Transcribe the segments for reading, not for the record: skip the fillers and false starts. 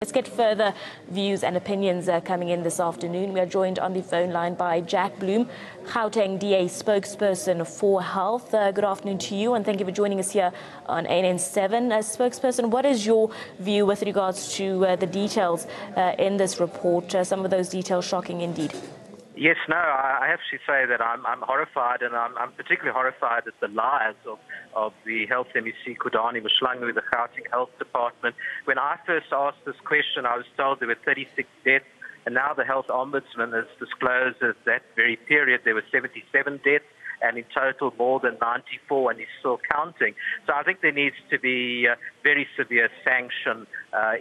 Let's get further views and opinions coming in this afternoon. We are joined on the phone line by Jack Bloom, Gauteng DA spokesperson for health. Good afternoon to you, and thank you for joining us here on ANN7. As spokesperson, what is your view with regards to the details in this report? Some of those details shocking indeed. Yes, no, I have to say that I'm horrified, and I'm particularly horrified at the lies of the Health MEC Kudani Mshlangu, the Gauteng Health Department. When I first asked this question, I was told there were 36 deaths, and now the Health Ombudsman has disclosed that that very period there were 77 deaths, and in total more than 94, and he's still counting. So I think there needs to be very severe sanction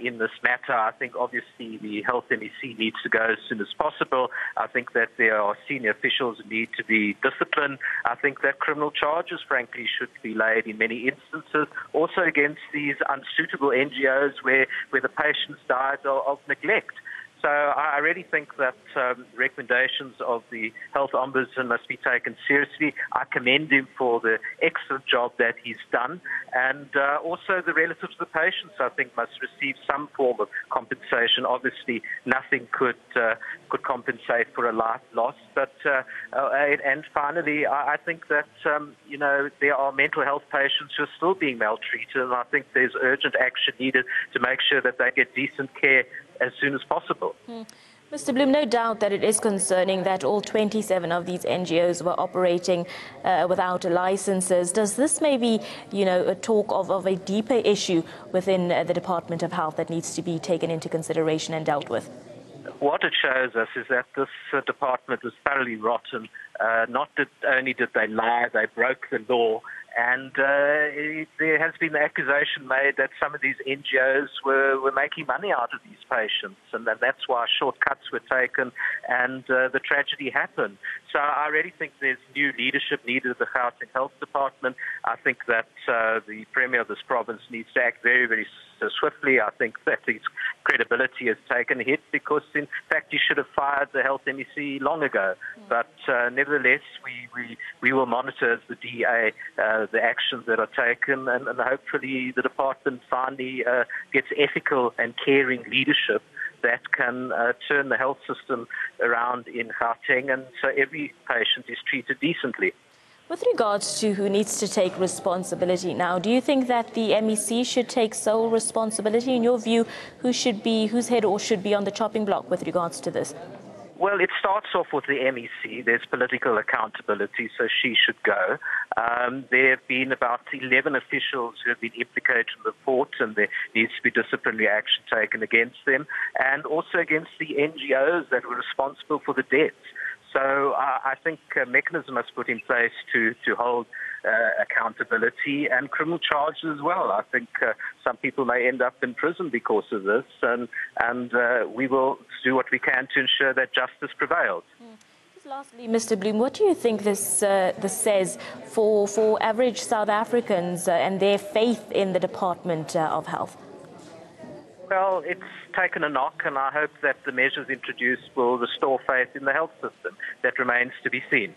in this matter. I think obviously the Health MEC needs to go as soon as possible. I think that there are senior officials who need to be disciplined. I think that criminal charges, frankly, should be laid in many instances, also against these unsuitable NGOs where the patients died of neglect. So I really think that recommendations of the Health Ombudsman must be taken seriously. I commend him for the excellent job that he's done. And also the relatives of the patients, I think, must receive some form of compensation. Obviously, nothing could compensate for a life lost. But and finally, I think that, there are mental health patients who are still being maltreated. And I think there's urgent action needed to make sure that they get decent care as soon as possible. Mr. Bloom, no doubt that it is concerning that all 27 of these NGOs were operating without licenses. Does this maybe, a talk of a deeper issue within the Department of Health that needs to be taken into consideration and dealt with? What it shows us is that this department was thoroughly rotten. Not only did they lie, they broke the law. And there has been the accusation made that some of these NGOs were making money out of these patients, and that's why shortcuts were taken and the tragedy happened. So I really think there's new leadership needed at the Gauteng Health Department. I think that the Premier of this province needs to act very, very swiftly. I think that his credibility has taken a hit because, in fact, he should have fired the Health MEC long ago. But nevertheless, we will monitor as the DA the actions that are taken, and hopefully the department finally gets ethical and caring leadership that can turn the health system around in Gauteng, and so every patient is treated decently. With regards to who needs to take responsibility now, do you think that the MEC should take sole responsibility? In your view, whose head or should be on the chopping block with regards to this? Well, it starts off with the MEC. There's political accountability, so she should go. There have been about 11 officials who have been implicated in the report, and there needs to be disciplinary action taken against them, and also against the NGOs that were responsible for the deaths. So I think a mechanism must put in place to hold accountability and criminal charges as well. I think some people may end up in prison because of this, and we will do what we can to ensure that justice prevails. Just lastly, Mr. Bloom, what do you think this says for average South Africans and their faith in the Department of Health? Well, it's taken a knock, and I hope that the measures introduced will restore faith in the health system. That remains to be seen.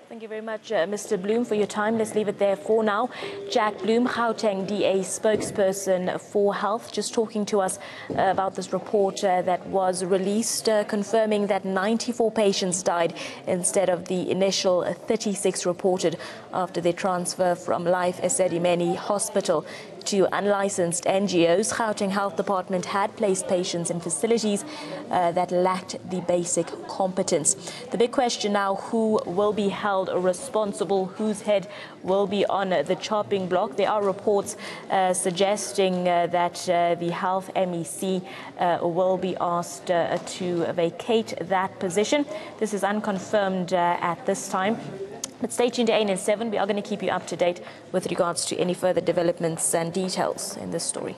Thank you very much, Mr. Bloom, for your time. Let's leave it there for now. Jack Bloom, Gauteng DA spokesperson for health, just talking to us about this report that was released, confirming that 94 patients died instead of the initial 36 reported after their transfer from Life Esidemeni Hospital to unlicensed NGOs. Gauteng Health Department had placed patients in facilities that lacked the basic competence. The big question now, who will be held responsible, whose head will be on the chopping block? There are reports suggesting that the Health MEC will be asked to vacate that position. This is unconfirmed at this time. But stay tuned to ANN7. We are going to keep you up to date with regards to any further developments and details in this story.